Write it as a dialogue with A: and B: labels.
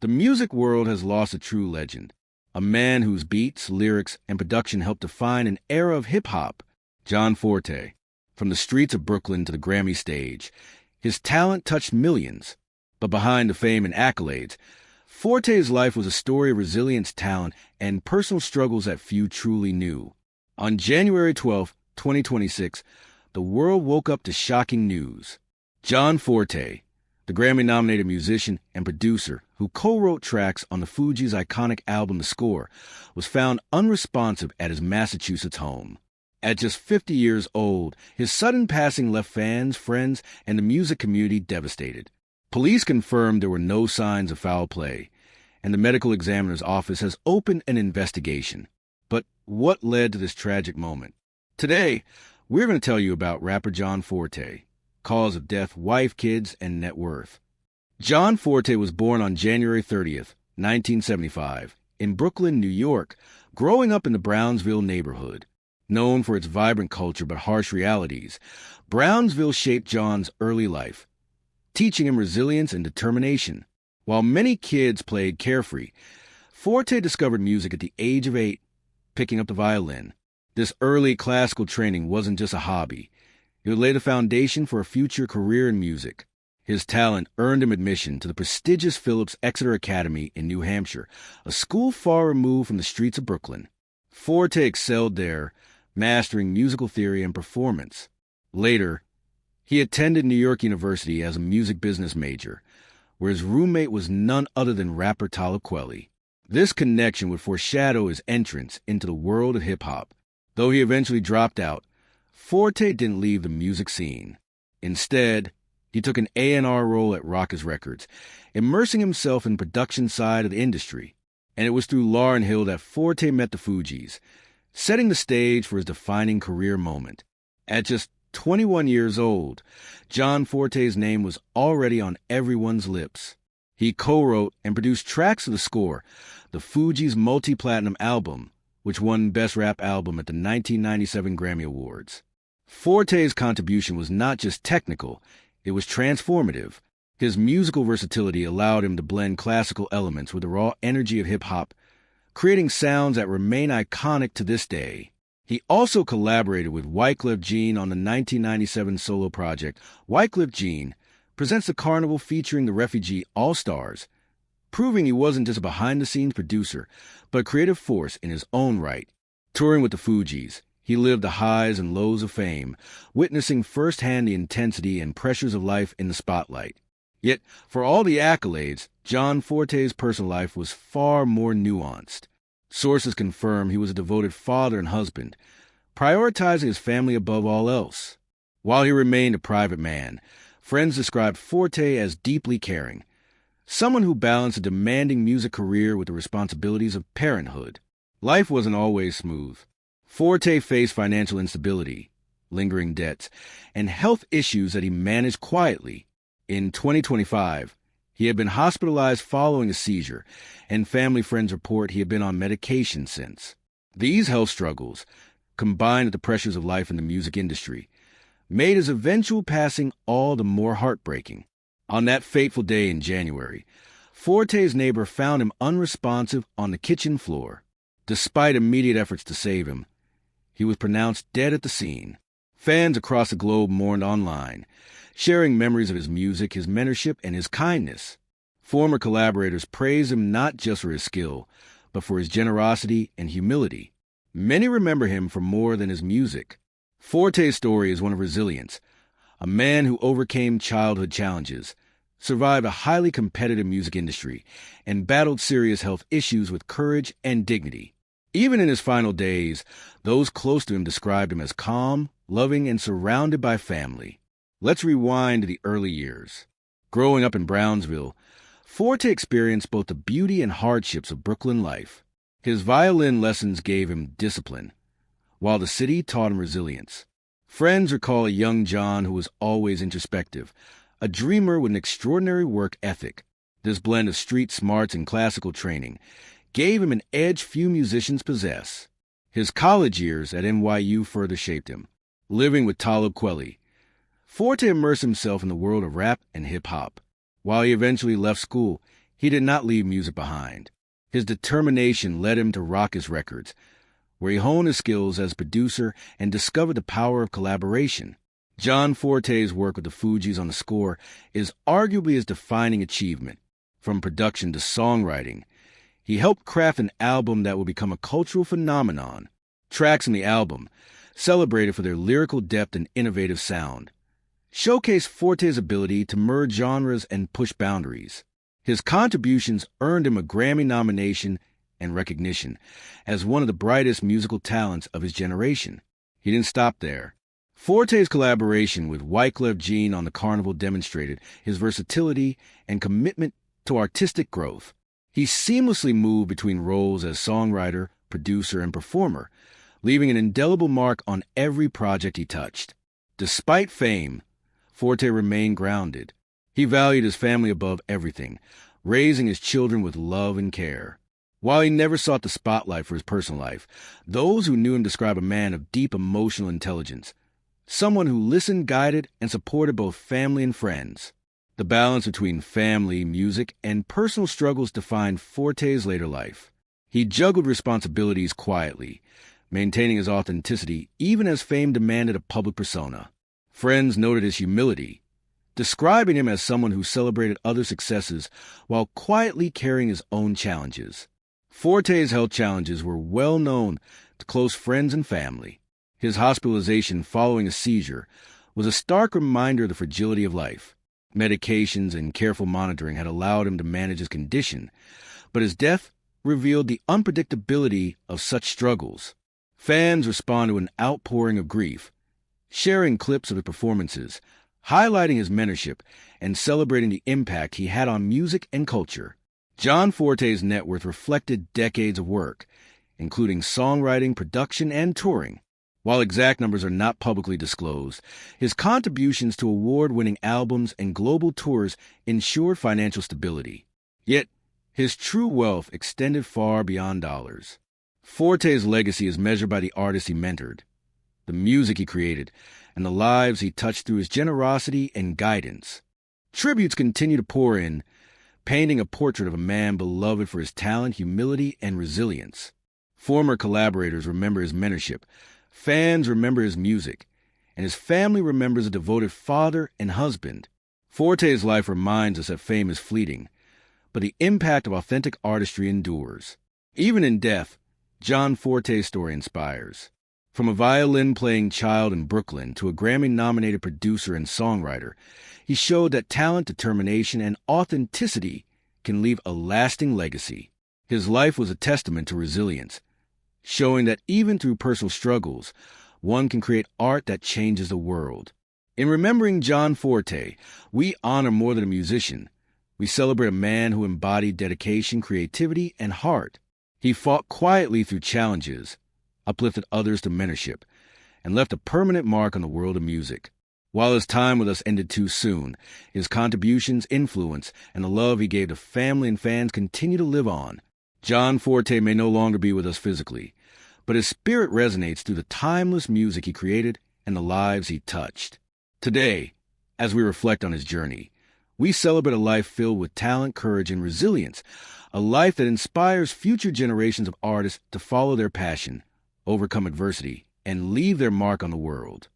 A: The music world has lost a true legend, a man whose beats, lyrics, and production helped define an era of hip-hop, John Forte. From the streets of Brooklyn to the Grammy stage, his talent touched millions. But behind the fame and accolades, Forte's life was a story of resilience, talent, and personal struggles that few truly knew. On January 12, 2026, the world woke up to shocking news. John Forte, the Grammy-nominated musician and producer who co-wrote tracks on the Fugees' iconic album The Score, was found unresponsive at his Massachusetts home. At just 50 years old, his sudden passing left fans, friends, and the music community devastated. Police confirmed there were no signs of foul play, and the medical examiner's office has opened an investigation. But what led to this tragic moment? Today, we're going to tell you about rapper John Forte, cause of death, wife, kids, and net worth. John Forte was born on January 30th, 1975, in Brooklyn, New York, growing up in the Brownsville neighborhood. Known for its vibrant culture but harsh realities, Brownsville shaped John's early life, teaching him resilience and determination. While many kids played carefree, Forte discovered music at the age of 8, picking up the violin. This early classical training wasn't just a hobby. It would lay the foundation for a future career in music. His talent earned him admission to the prestigious Phillips Exeter Academy in New Hampshire, a school far removed from the streets of Brooklyn. Forte excelled there, mastering musical theory and performance. Later, he attended New York University as a music business major, where his roommate was none other than rapper Talib Kweli. This connection would foreshadow his entrance into the world of hip-hop. Though he eventually dropped out, Forte didn't leave the music scene. Instead, he took an A&R role at Rawkus Records, immersing himself in the production side of the industry. And it was through Lauryn Hill that Forte met the Fugees, setting the stage for his defining career moment. At just 21 years old, John Forte's name was already on everyone's lips. He co-wrote and produced tracks of The Score, the Fugees' multi-platinum album, which won Best Rap Album at the 1997 Grammy Awards. Forte's contribution was not just technical, it was transformative. His musical versatility allowed him to blend classical elements with the raw energy of hip-hop, creating sounds that remain iconic to this day. He also collaborated with Wyclef Jean on the 1997 solo project Wyclef Jean Presents the Carnival featuring the Refugee All-Stars, proving he wasn't just a behind-the-scenes producer, but a creative force in his own right. Touring with the Fugees, he lived the highs and lows of fame, witnessing firsthand the intensity and pressures of life in the spotlight. Yet, for all the accolades, John Forte's personal life was far more nuanced. Sources confirm he was a devoted father and husband, prioritizing his family above all else. While he remained a private man, friends described Forte as deeply caring, someone who balanced a demanding music career with the responsibilities of parenthood. Life wasn't always smooth. Forte faced financial instability, lingering debts, and health issues that he managed quietly. In 2025, he had been hospitalized following a seizure, and family friends report he had been on medication since. These health struggles, combined with the pressures of life in the music industry, made his eventual passing all the more heartbreaking. On that fateful day in January, Forte's neighbor found him unresponsive on the kitchen floor. Despite immediate efforts to save him, he was pronounced dead at the scene. Fans across the globe mourned online, sharing memories of his music, his mentorship, and his kindness. Former collaborators praised him not just for his skill, but for his generosity and humility. Many remember him for more than his music. Forte's story is one of resilience, a man who overcame childhood challenges, survived a highly competitive music industry, and battled serious health issues with courage and dignity. Even in his final days, those close to him described him as calm, loving, and surrounded by family. Let's rewind to the early years. Growing up in Brownsville, Forte experienced both the beauty and hardships of Brooklyn life. His violin lessons gave him discipline, while the city taught him resilience. Friends recall a young John who was always introspective, a dreamer with an extraordinary work ethic. This blend of street smarts and classical training gave him an edge few musicians possess. His college years at NYU further shaped him. Living with Talib Kweli, Forte immersed himself in the world of rap and hip-hop. While he eventually left school, he did not leave music behind. His determination led him to Rawkus Records, where he honed his skills as producer and discovered the power of collaboration. John Forte's work with the Fugees on the score is arguably his defining achievement. From production to songwriting, he helped craft an album that will become a cultural phenomenon. Tracks in the album, celebrated for their lyrical depth and innovative sound, showcase Forte's ability to merge genres and push boundaries. His contributions earned him a Grammy nomination and recognition as one of the brightest musical talents of his generation. He didn't stop there. Forte's collaboration with Wyclef Jean on the Carnival demonstrated his versatility and commitment to artistic growth. He seamlessly moved between roles as songwriter, producer, and performer, leaving an indelible mark on every project he touched. Despite fame, Forte remained grounded. He valued his family above everything, raising his children with love and care. While he never sought the spotlight for his personal life, those who knew him describe a man of deep emotional intelligence, someone who listened, guided, and supported both family and friends. The balance between family, music, and personal struggles defined Forte's later life. He juggled responsibilities quietly, maintaining his authenticity even as fame demanded a public persona. Friends noted his humility, describing him as someone who celebrated other successes while quietly carrying his own challenges. Forte's health challenges were well known to close friends and family. His hospitalization following a seizure was a stark reminder of the fragility of life. Medications and careful monitoring had allowed him to manage his condition, but his death revealed the unpredictability of such struggles. Fans responded with an outpouring of grief, sharing clips of his performances, highlighting his mentorship, and celebrating the impact he had on music and culture. John Forte's net worth reflected decades of work, including songwriting, production, and touring. While exact numbers are not publicly disclosed, his contributions to award-winning albums and global tours ensured financial stability. Yet, his true wealth extended far beyond dollars. Forte's legacy is measured by the artists he mentored, the music he created, and the lives he touched through his generosity and guidance. Tributes continue to pour in, painting a portrait of a man beloved for his talent, humility, and resilience. Former collaborators remember his mentorship, fans remember his music, and his family remembers a devoted father and husband. Forte's life reminds us that fame is fleeting, but the impact of authentic artistry endures. Even in death, John Forte's story inspires. From a violin-playing child in Brooklyn to a Grammy-nominated producer and songwriter, he showed that talent, determination, and authenticity can leave a lasting legacy. His life was a testament to resilience, showing that even through personal struggles, one can create art that changes the world. In remembering John Forte, we honor more than a musician. We celebrate a man who embodied dedication, creativity, and heart. He fought quietly through challenges, uplifted others to mentorship, and left a permanent mark on the world of music. While his time with us ended too soon, his contributions, influence, and the love he gave to family and fans continue to live on. John Forte may no longer be with us physically, but his spirit resonates through the timeless music he created and the lives he touched. Today, as we reflect on his journey, we celebrate a life filled with talent, courage, and resilience, a life that inspires future generations of artists to follow their passion, overcome adversity, and leave their mark on the world.